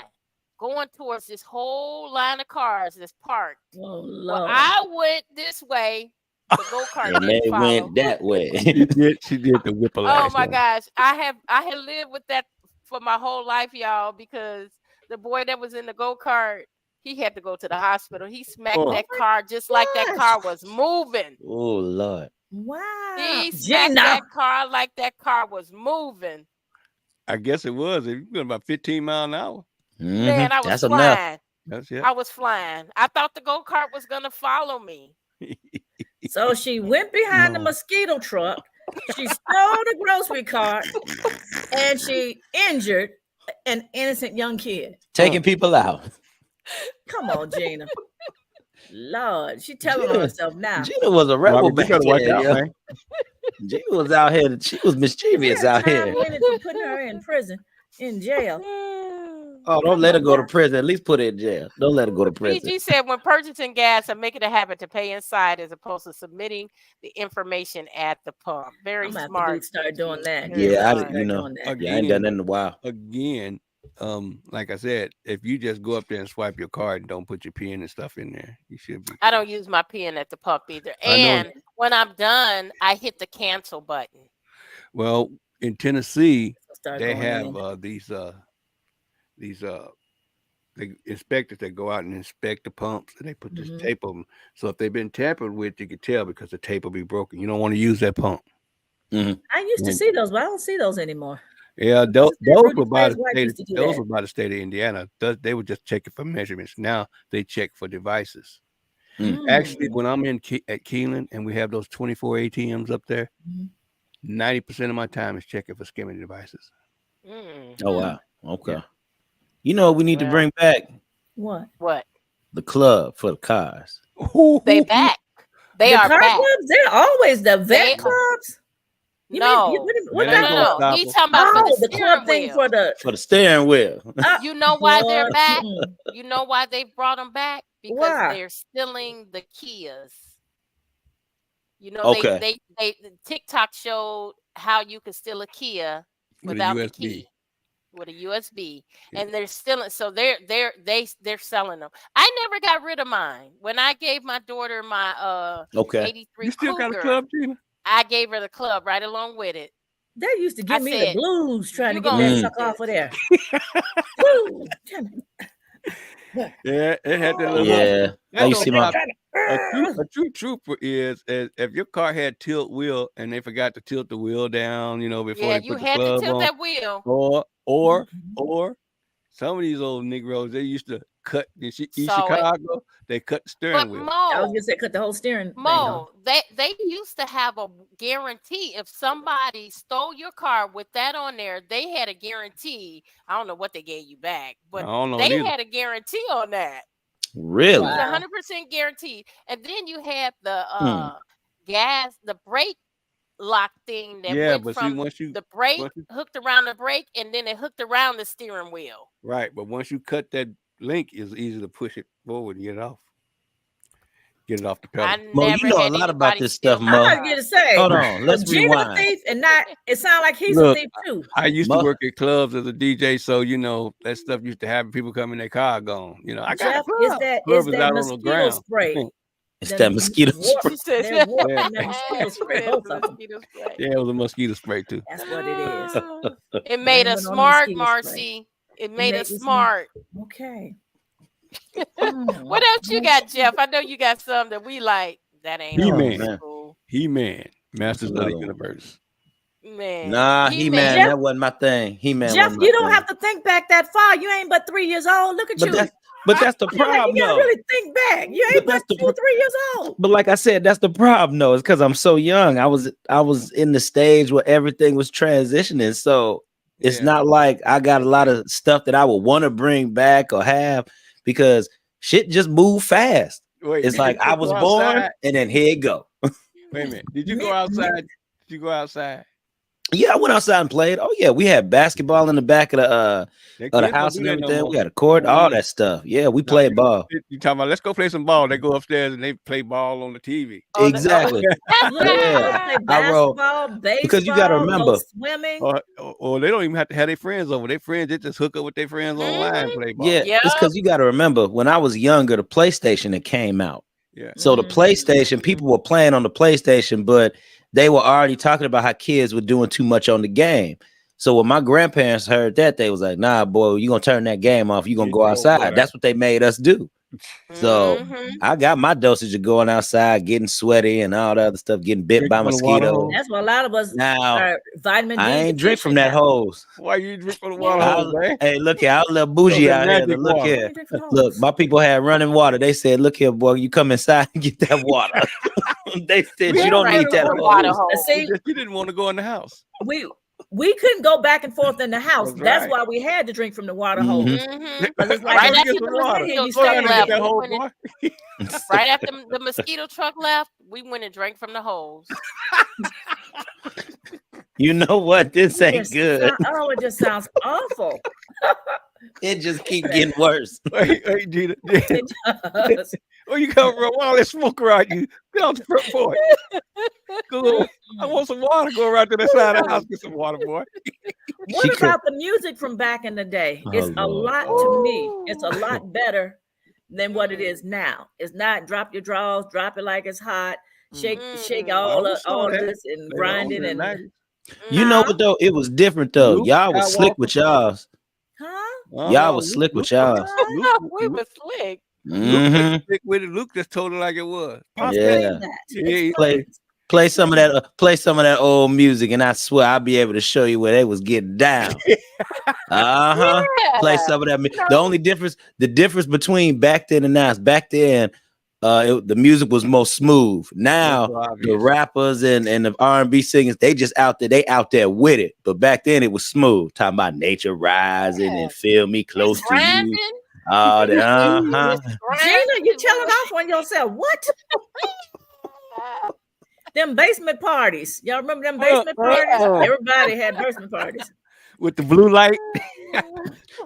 going towards this whole line of cars that's parked. Oh, Lord. Well, I went this way. The go-kart And they didn't follow. went that way. She did the whiplash. Oh my gosh. I had lived with that for my whole life, y'all, because the boy that was in the go-kart, he had to go to the hospital. He smacked that car just like that car was moving. Oh Lord. Wow. He smacked that car like that car was moving. I guess it was. It was about 15 miles an hour. Man, I was That's flying. enough. That's it. I was flying. I thought the go-kart was gonna follow me. So she went behind the mosquito truck. She stole the grocery cart, and she injured an innocent young kid. Taking people out. Come on, Gina. Lord, she telling on herself now. Gina was a rebel back better watch then, out, yo. man. Gina was out here. She was mischievous out here. For putting her in prison, in jail. Oh, don't let her go to prison. At least put her in jail. Don't let her go to prison. PG said when purchasing gas, I'm making a habit to pay inside as opposed to submitting the information at the pump. Very I'm gonna have smart. to start doing that. Yeah, I I ain't done that in a while. Again, like I said, if you just go up there and swipe your card and don't put your PIN and stuff in there, you should be. I don't use my pen at the pump either. I know. And when I'm done, I hit the cancel button. Well, in Tennessee, Start they going have in. these the inspectors that go out and inspect the pumps, and they put this tape on them. So if they've been tampered with, you can tell because the tape will be broken. You don't want to use that pump. I used to see those, but I don't see those anymore. Yeah, those Rudy were by Fred's wife the used state. to do Those that. were by the state of Indiana. They were just checking for measurements. Now they check for devices. Actually, when I'm at Keelan and we have those 24 ATMs up there, 90% of my time is checking for skimming devices. Oh wow. Okay. Yeah. You know what we need to bring back? What? The club for the cars. They back. They the are car back. clubs, they're always the vet clubs. You No. mean, what No. He's talking about for the club steering thing wheel. For the steering wheel. You know why they're back? You know why they brought them back? Because Why? they're stealing the Kias. You know, Okay. they TikTok showed how you could steal a Kia without the key. With a USB, and they're stealing. So they're selling them. I never got rid of mine. When I gave my daughter my 83 You still Cougar, got a club, Gina? I gave her the club right along with it. That used to give me the blues trying to get gonna that sucker off of there. Yeah, it had that little. Yeah, I used to see my. A true trooper is if your car had tilt wheel and they forgot to tilt the wheel down, you know, before they put the club on. Yeah, you had to tilt that wheel. Or some of these old Negroes, they used to cut in Chicago. They cut the steering wheel. I was gonna say cut the whole steering. They used to have a guarantee. If somebody stole your car with that on there, they had a guarantee. I don't know what they gave you back, but they had a guarantee on that. Really? It was 100% guaranteed. And then you had the the brake lock thing that went from the brake hooked around the brake, and then it hooked around the steering wheel. Right, but once you cut that link, it's easy to push it forward and get it off. Get it off the pedal. Mo, you know a lot about this stuff, Mo. I'm going to say, hold on, let's rewind. A thief and not. It sounds like he's a thief too. I used to work at clubs as a DJ, so you know that stuff used to have people come in their car gone. You know, I got Jeff, is that mosquito spray? It's that mosquito spray. Yeah, it was a mosquito spray too. That's what it is. It made us smart, Marcy. It made us smart. Okay. What else you got, Jeff? I know you got some that we like. That ain't He-Man, Masters of the Universe. Man, nah, He-Man, that wasn't my thing. He-Man, Jeff, you don't have to think back that far. You ain't but 3 years old. Look at you. But that's the problem. You gotta really think back. You ain't but 2 or 3 years old. But like I said, that's the problem. No, it's because I'm so young. I was in the stage where everything was transitioning. So it's not like I got a lot of stuff that I would want to bring back or have because shit just moved fast. It's like I was born and then here it go. Wait a minute. Did you go outside? Did you go outside? Yeah, I went outside and played. Oh yeah, we had basketball in the back of the house and everything. We had a court, all that stuff. Yeah, we played ball. You talking about let's go play some ball? They go upstairs and they play ball on the TV. Exactly. Yeah. I roll because you got to remember swimming. Or they don't even have to have their friends over. Their friends they just hook up with their friends online and play ball. Yeah, it's because you got to remember when I was younger, the PlayStation that came out. Yeah. So the PlayStation, people were playing on the PlayStation, but they were already talking about how kids were doing too much on the game. So when my grandparents heard that, they was like, nah, boy, you're going to turn that game off. You're going to go outside. That's what they made us do. So I got my dosage of going outside, getting sweaty and all the other stuff, getting bit by mosquitoes. That's what a lot of us now, vitamin D. I ain't drink from that hose. Why you drink from the water hose, man? Hey, look here, I was a little bougie out here. Look here. Look, my people had running water. They said, look here, boy, you come inside and get that water. They said you don't need that water hose. See, you didn't want to go in the house. We couldn't go back and forth in the house. That's why we had to drink from the water hose. It's like right after the mosquito truck left, we went and drank from the hose. You know what? This ain't good. Oh, it just sounds awful. It just keeps getting worse. Hey, Gina. Well, you come from all that smoke around you. Get on the front porch. Go, I want some water. Go right to the side of the house, get some water, boy. What about the music from back in the day? It's a lot to me. It's a lot better than what it is now. It's not drop your drawers, drop it like it's hot, shake all this and grind it and. You know what though? It was different though. Y'all was slick with y'all's. Huh? Y'all was slick with y'all's. We were slick. Mm-hmm. Luke with it. Luke just told it like it was. Yeah. Play some of that. Play some of that old music, and I swear I'll be able to show you where they was getting down. Play some of that. The difference between back then and now is back then, the music was more smooth. Now the rappers and the R&B singers, they just out there. They out there with it. But back then it was smooth. Talking about nature rising and feel me close to you. Oh, Gina, you telling off on yourself. What? Them basement parties. Y'all remember them basement parties? Everybody had basement parties. With the blue light.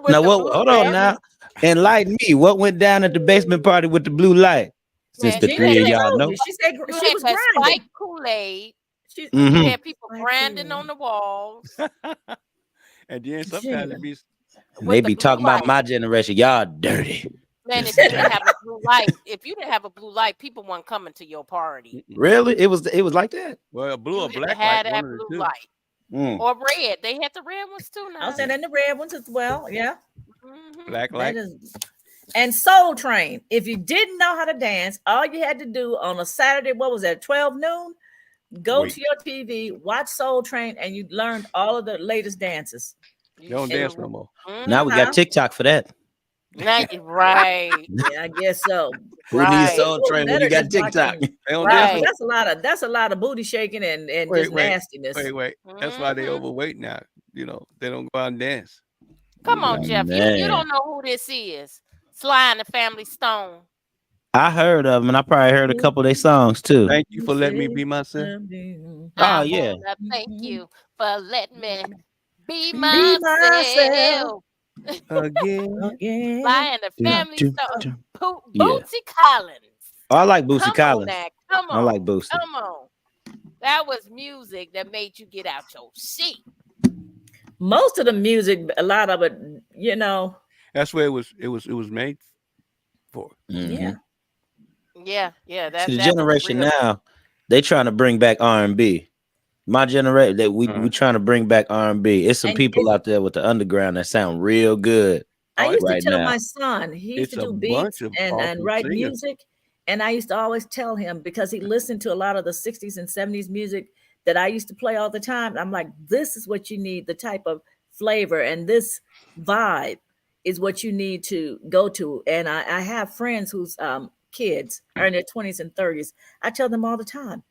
Now, hold on now. Enlighten me. What went down at the basement party with the blue light? Since the three of y'all know. She said she was grinding. Spike Kool-Aid. You had people grinding on the walls. And then sometimes it be... They be talking about my generation. Y'all dirty. Man, if you didn't have a blue light, people weren't coming to your party. Really? It was like that. Well, blue or black had that blue light. Or red. They had the red ones too now. I was saying the red ones as well. Yeah. Black light. And Soul Train. If you didn't know how to dance, all you had to do on a Saturday, what was that, 12 noon? Go to your TV, watch Soul Train, and you learned all of the latest dances. You don't dance no more. Now we got TikTok for that. Right. Yeah, I guess so. Who needs Soul Train when you got TikTok? Right. That's a lot of booty shaking and just nastiness. Wait. That's why they overweight now. You know, they don't go out and dance. Come on, Jeff. You don't know who this is. Sly and the Family Stone. I heard of them, and I probably heard a couple of their songs too. Thank you for letting me be myself. Oh yeah. Thank you for letting me be myself. Again. Sly and the Family Stone. Bootsy Collins. Oh, I like Bootsy Collins. Come on. I like Bootsy. Come on. That was music that made you get out your seat. Most of the music, a lot of it, you know. That's where it was made for. Yeah. Yeah. The generation now, they trying to bring back R&B. My generation, we trying to bring back R&B. It's some people out there with the underground that sound real good. I used to tell my son, he used to do beats and write music. And I used to always tell him, because he listened to a lot of the 60s and 70s music that I used to play all the time. I'm like, this is what you need, the type of flavor and this vibe is what you need to go to. And I have friends whose kids are in their 20s and 30s. I tell them all the time,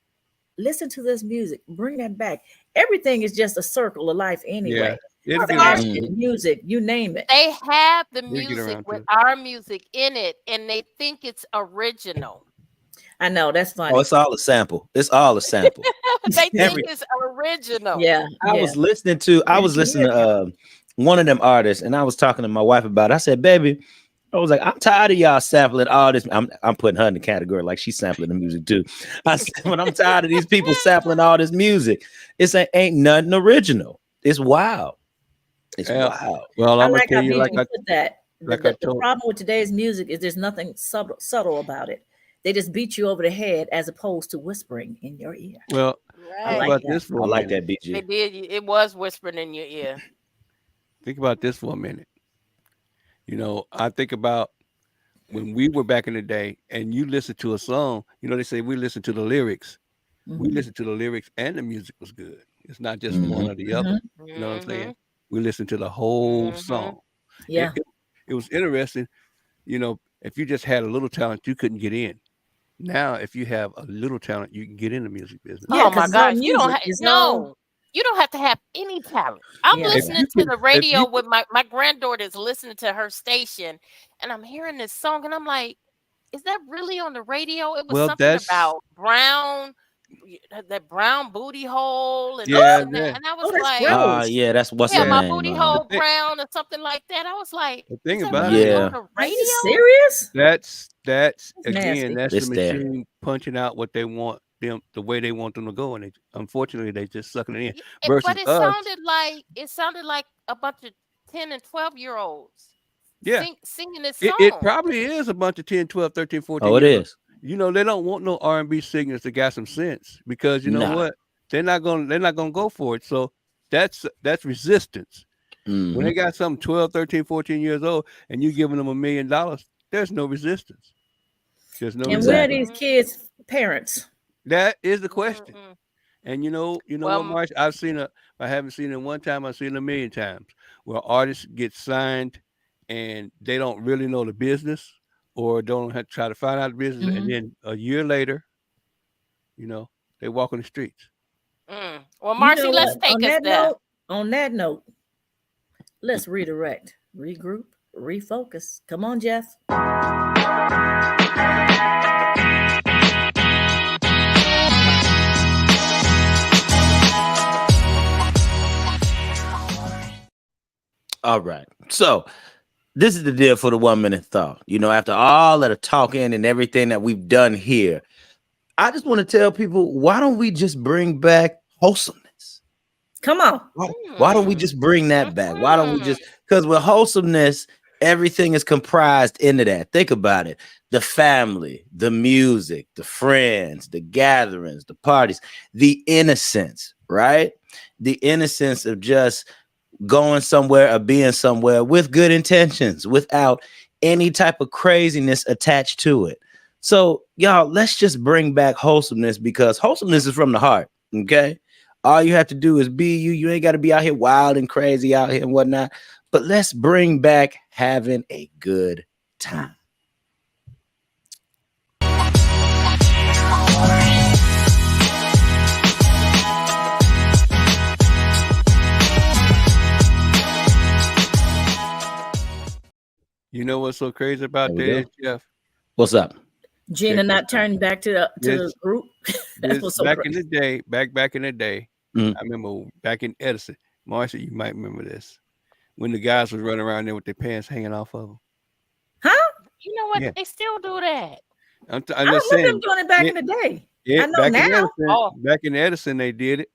listen to this music, bring that back. Everything is just a circle of life anyway. Music, you name it. They have the music with our music in it, and they think it's original. I know, that's funny. Oh, it's all a sample. It's all a sample. They think it's original. Yeah. I was listening to one of them artists, and I was talking to my wife about it. I said, baby, I was like, I'm tired of y'all sampling all this. I'm putting her in the category like she's sampling the music too. I said, when I'm tired of these people sampling all this music, ain't nothing original. It's wild. It's wild. Well, I'm gonna tell you, the problem with today's music is there's nothing subtle about it. They just beat you over the head as opposed to whispering in your ear. Well, I like that, BG. They did. It was whispering in your ear. Think about this for a minute. You know, I think about when we were back in the day and you listen to a song, you know, they say we listen to the lyrics. We listen to the lyrics and the music was good. It's not just one or the other. You know what I'm saying? We listen to the whole song. Yeah. It was interesting. You know, if you just had a little talent, you couldn't get in. Now, if you have a little talent, you can get in the music business. Oh my gosh. You don't have to have any talent. I'm listening to the radio with my granddaughter is listening to her station, and I'm hearing this song, and I'm like, is that really on the radio? It was something about that brown booty hole, and and I was like, that's what's my booty hole brown or something like that. I was like, the thing about on the radio? Serious? That's again, that's the machine punching out what they want them the way they want them to go, and they, unfortunately they just sucking it in. But Versus it us, sounded like a bunch of 10 and 12-year-olds yeah, singing this it song. probably is a bunch of 10, 12, 13, 14 Oh, it years old. is. You know, they don't want no R&B singers that got some sense, because you know Nah. what? They're not gonna go for it. So that's resistance. When they got something 12, 13, 14 years old and you giving them $1 million, there's no resistance. There's no And where are resistance. these kids' parents? That is the question. And you know Well, what, Marsh? I haven't seen it one time, I've seen it 1,000,000 times, where artists get signed and they don't really know the business, or don't have to try to find out the business, and then a year later, they walk on the streets. Well, Marcy, You know let's what? take us there. On that note, let's redirect, regroup, refocus. Come on, Jeff. All right. So this is the deal for the 1 minute thought. After all of the talking and everything that we've done here, I just want to tell people, why don't we just bring back wholesomeness? Come on. Why don't we just bring that back? Why don't we just, because with wholesomeness, everything is comprised into that. Think about it. The family, the music, the friends, the gatherings, the parties, the innocence, right? The innocence of just going somewhere or being somewhere with good intentions, without any type of craziness attached to it. So, y'all, let's just bring back wholesomeness, because wholesomeness is from the heart. Okay. All you have to do is be you. You ain't got to be out here wild and crazy out here and whatnot. But let's bring back having a good time. You know what's so crazy about that, Jeff? What's up? Gina not turning back to the group. That's what's so back crazy. in the day, back in the day, I remember back in Edison, Marcia, you might remember this, when the guys was running around there with their pants hanging off of them. Huh? You know what? Yeah. They still do that. I'm I just remember saying. them doing it back in the day. Yeah, I know now. Back in Edison, they did it.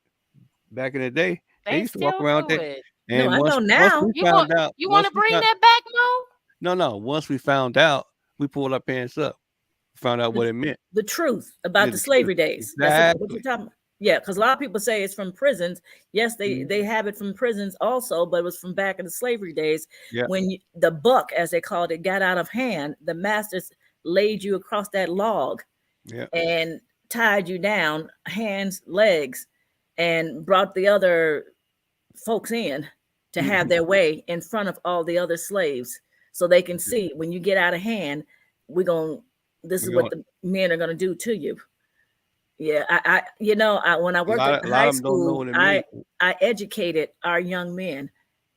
Back in the day, they used to walk around do there. it. And I know now. Once we You found want out, you want to bring that back, Mo? No. Once we found out, we pulled our pants up. Found out what it meant. The truth about the slavery days. Exactly. That's what you're talking about. Yeah, because a lot of people say it's from prisons. Yes, they have it from prisons also, but it was from back in the slavery days when the buck, as they called it, got out of hand. The masters laid you across that log and tied you down, hands, legs, and brought the other folks in to have their way in front of all the other slaves, so they can see when you get out of hand, this is what the men are going to do to you. Yeah, when I worked at the high school, I educated our young men,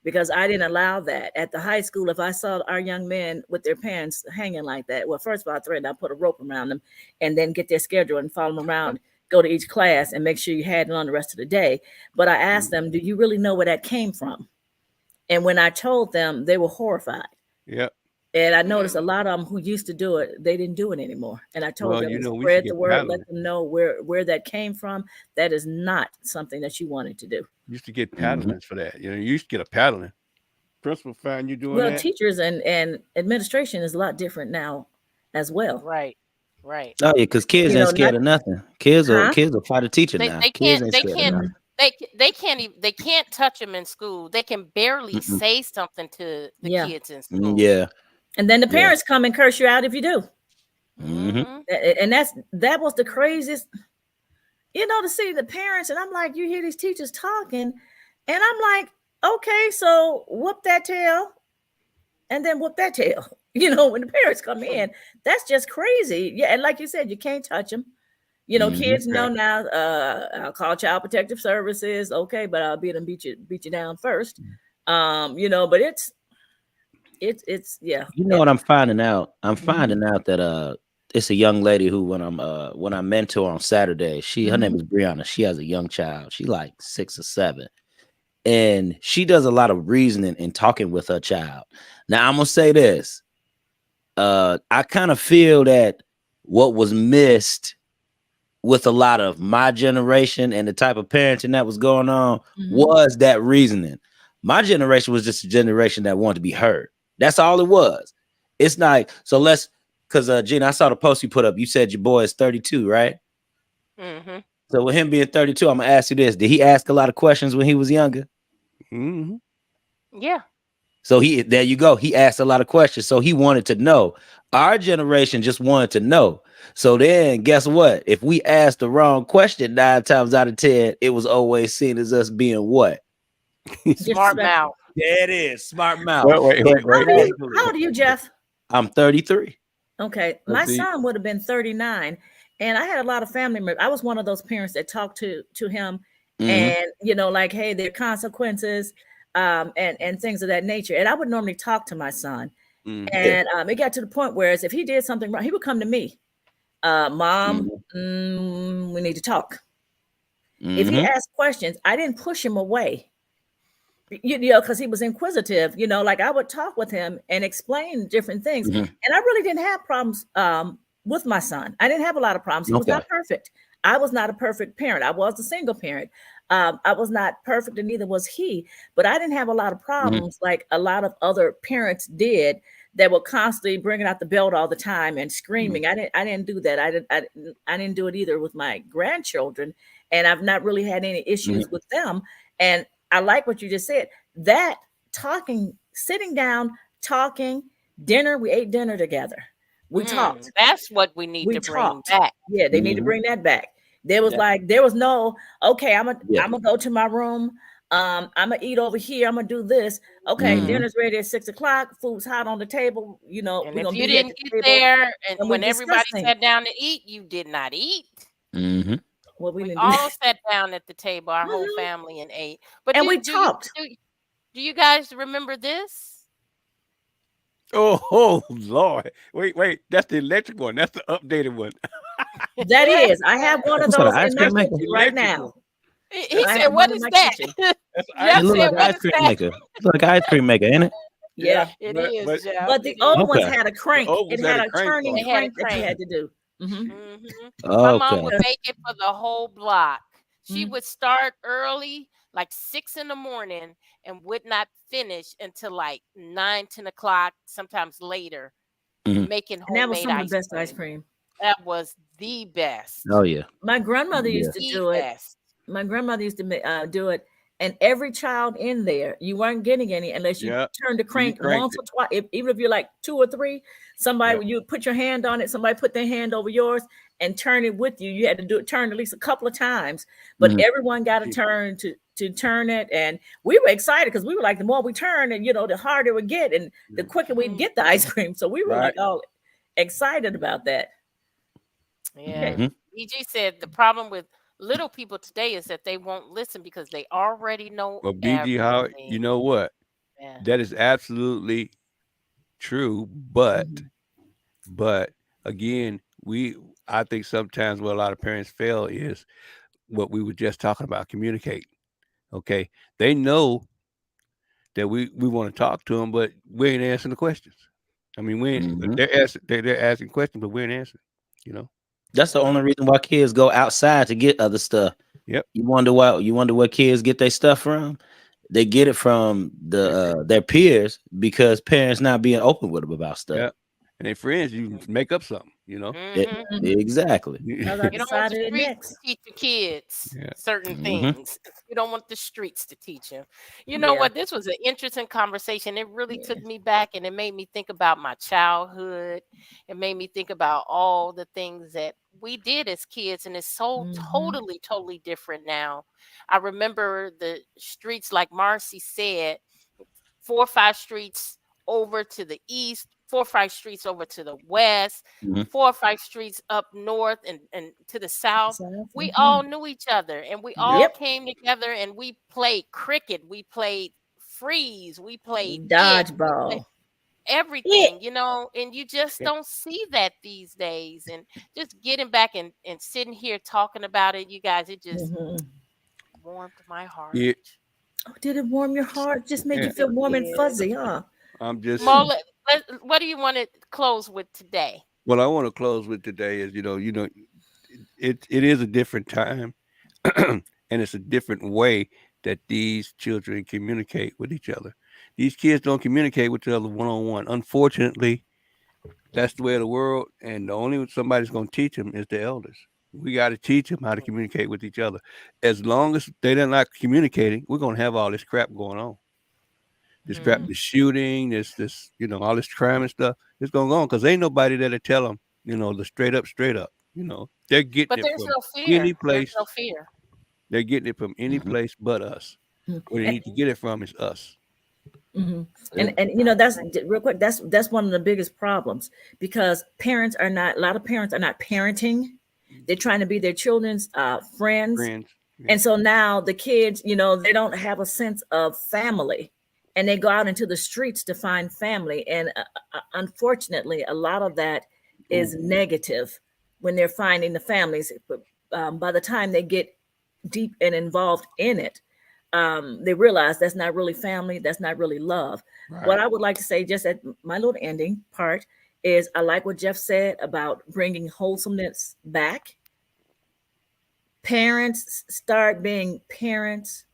because I didn't allow that at the high school. If I saw our young men with their pants hanging like that, well, first of all, I threatened, I put a rope around them and then get their schedule and follow them around, go to each class and make sure you had it on the rest of the day. But I asked them, do you really know where that came from? And when I told them, they were horrified. Yep. And I noticed a lot of them who used to do it, they didn't do it anymore. And I told them, spread the word, let them know where that came from. That is not something that you wanted to do. You used to get paddlings for that. You used to get a paddling. Principal found you doing that. Well, teachers and administration is a lot different now as well. Right. Oh yeah, because kids ain't scared of nothing. Kids will fight a teacher now. They can't touch them in school. They can barely say something to the kids in school. Yeah. And then the parents come and curse you out if you do. And that was the craziest, to see the parents. And I'm like, you hear these teachers talking, and I'm like, okay, so whoop that tail and then whoop that tail. When the parents come in, that's just crazy. Yeah, and like you said, you can't touch them. Kids know now. I'll call Child Protective Services, okay, but I'll beat you down first. But it's yeah. What I'm finding out? I'm finding out that it's a young lady who when I mentor on Saturday, her name is Brianna. She has a young child. She like 6 or 7. And she does a lot of reasoning and talking with her child. Now I'm gonna say this. I kind of feel that what was missed with a lot of my generation and the type of parenting that was going on was that reasoning. My generation was just a generation that wanted to be heard. That's all it was. It's like, so let's, because Gina, I saw the post you put up. You said your boy is 32, right? Mm-hmm. So with him being 32, I'm gonna ask you this: did he ask a lot of questions when he was younger? Yeah. So there you go. He asked a lot of questions. So he wanted to know. Our generation just wanted to know. So then guess what? If we asked the wrong question 9 times out of 10, it was always seen as us being what? Smart mouth. There it is. Smart mouth. Wait. How old are you, Jeff? I'm 33. Okay. My son would have been 39. And I had a lot of family members. I was one of those parents that talked to him and, like, hey, there are consequences and things of that nature. And I would normally talk to my son. And it got to the point where if he did something wrong, he would come to me. Mom, we need to talk. If he asked questions, I didn't push him away. Because he was inquisitive, like I would talk with him and explain different things. And I really didn't have problems with my son. I didn't have a lot of problems. He was not perfect. I was not a perfect parent. I was a single parent. I was not perfect, and neither was he. But I didn't have a lot of problems like a lot of other parents did that were constantly bringing out the belt all the time and screaming. I didn't do that. I didn't do it either with my grandchildren, and I've not really had any issues with them. And I like what you just said. That talking, sitting down, talking, dinner. We ate dinner together. We talked. That's what we need to bring back. Yeah, they need to bring that back. There was there was no, okay, I'm gonna go to my room. I'm gonna eat over here. I'm gonna do this. Okay, dinner's ready at 6 o'clock. Food's hot on the table. And if you didn't get there, and when everybody sat down to eat, you did not eat. Well, we all sat down at the table, our whole family, and ate. But we talked. Do you guys remember this? Oh Lord! Wait, that's the electric one. That's the updated one. That is. I have one of those in my kitchen right now. He said, "What is that?" It looks like an ice cream maker. It's like an ice cream maker, ain't it? Yeah, it is. Jeff. But the old ones had a crank. It had a turning crank that you had to do. My mom would make it for the whole block. She would start early, like 6 in the morning, and would not finish until like 9, 10 o'clock, sometimes later, making homemade and that was some of the best ice cream. That was the best. Oh yeah. My grandmother used to do it. My grandmother used to do it, and every child in there, you weren't getting any unless you turned the crank once or twice. Even if you're like 2 or 3, somebody you put your hand on it, somebody put their hand over yours and turn it with you. You had to turn at least a couple of times, but everyone got a turn to turn it, and we were excited because we were like, the more we turn, and the harder it would get, and the quicker we'd get the ice cream. So we were like all excited about that. Yeah. EG said the problem with little people today is that they won't listen because they already know. Well, BG, how you know what? Yeah. That is absolutely true, but again, I think sometimes what a lot of parents fail is what we were just talking about: communicate. Okay, they know that we want to talk to them, but we ain't answering the questions. I mean, they're asking questions, but we ain't answering. That's the only reason why kids go outside to get other stuff. Yep. You wonder where kids get their stuff from? They get it from their peers because parents not being open with them about stuff. Yeah. And their friends, you make up something, Exactly. You don't want the streets to teach the kids certain things. You don't want the streets to teach them. You know what? This was an interesting conversation. It really took me back, and it made me think about my childhood. It made me think about all the things that we did as kids, and it's so totally different now. I remember the streets, like Marcy said, 4 or 5 streets over to the east, 4 or 5 streets over to the west, 4 or 5 streets up north and to the south. We all knew each other, and we all came together, and we played cricket, we played freeze, we played dodgeball, everything, and you just don't see that these days. And just getting back and sitting here talking about it, you guys, it just warmed my heart. Oh, did it warm your heart? Just make you feel warm and fuzzy, huh? I'm just. Mo, what do you want to close with today? What I want to close with today is, it is a different time, and it's a different way that these children communicate with each other. These kids don't communicate with each other one-on-one. Unfortunately, that's the way of the world, and the only somebody's going to teach them is the elders. We got to teach them how to communicate with each other. As long as they're not communicating, we're going to have all this crap going on. This crap, the shooting, this, all this crime and stuff, it's going to go on because ain't nobody that'll tell them, the straight up. They're getting But it there's from no fear. any place. There's no fear. They're getting it from any place but us. Where they need to get it from is us. And that's real quick. That's one of the biggest problems because a lot of parents are not parenting. They're trying to be their children's friends. Yeah. And so now the kids, they don't have a sense of family, and they go out into the streets to find family. And unfortunately, a lot of that is negative when they're finding the families. But by the time they get deep and involved in it, they realize that's not really family. That's not really love. Right. What I would like to say just at my little ending part is I like what Jeff said about bringing wholesomeness back. Parents start being parents.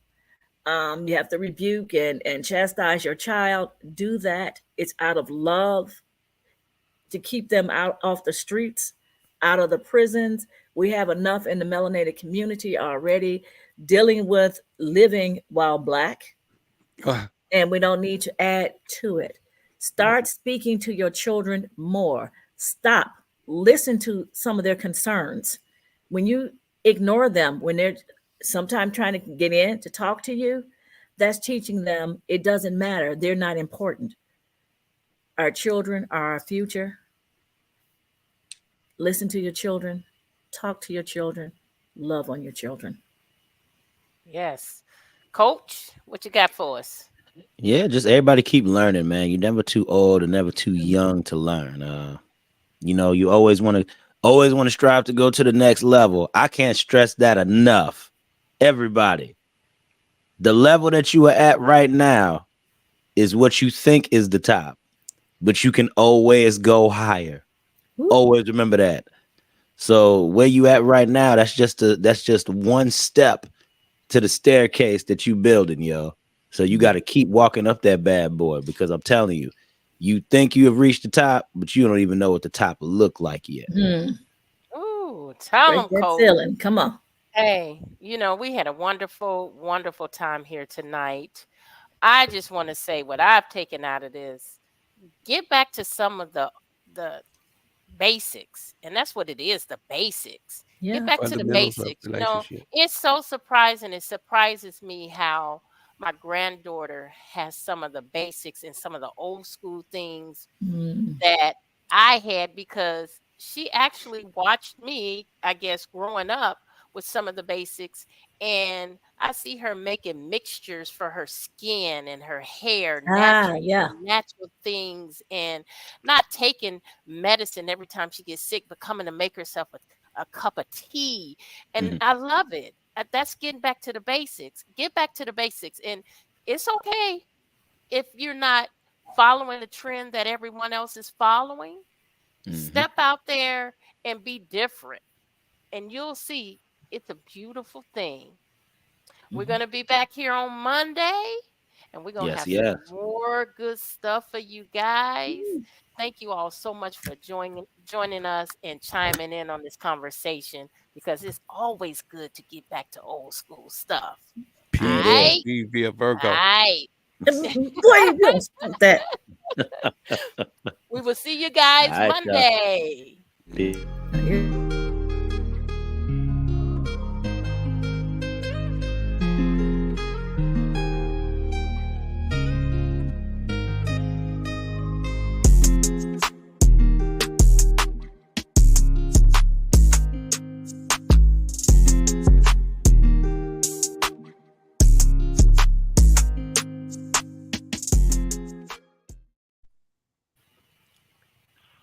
You have to rebuke and chastise your child. Do that. It's out of love to keep them out off the streets, out of the prisons. We have enough in the melanated community already dealing with living while Black, and we don't need to add to it. Start speaking to your children more. Stop. Listen to some of their concerns. When you ignore them, when they're sometimes trying to get in to talk to you, that's teaching them it doesn't matter. They're not important. Our children are our future. Listen to your children. Talk to your children. Love on your children. Yes. Coach, what you got for us? Yeah, just everybody keep learning, man. You're never too old and never too young to learn. You always want to strive to go to the next level. I can't stress that enough. Everybody, the level that you are at right now is what you think is the top, but you can always go higher. Ooh. Always remember that. So where you at right now, that's just one step to the staircase that you building, yo. So you got to keep walking up that bad boy, because I'm telling you, you think you have reached the top, but you don't even know what the top look like yet. Ooh, tell them, Coach. Ceiling. Come on. Hey, we had a wonderful, wonderful time here tonight. I just want to say what I've taken out of this. Get back to some of the basics, and that's what it is, the basics. Yeah. Get back to the basics. It's so surprising. It surprises me how my granddaughter has some of the basics and some of the old school things that I had, because she actually watched me, I guess, growing up with some of the basics, and I see her making mixtures for her skin and her hair, natural things, and not taking medicine every time she gets sick, but coming to make herself a cup of tea. And I love it. That's getting back to the basics. Get back to the basics. And it's okay if you're not following the trend that everyone else is following. Step out there and be different, and you'll see it's a beautiful thing. We're going to be back here on Monday, and we're going to have some more good stuff for you guys. Thank you all so much for joining us and chiming in on this conversation, because it's always good to get back to old school stuff. Right? Be a Virgo. All right. What are you doing? Stop that. We will see you guys Monday.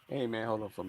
Hey, man, hold on for a minute.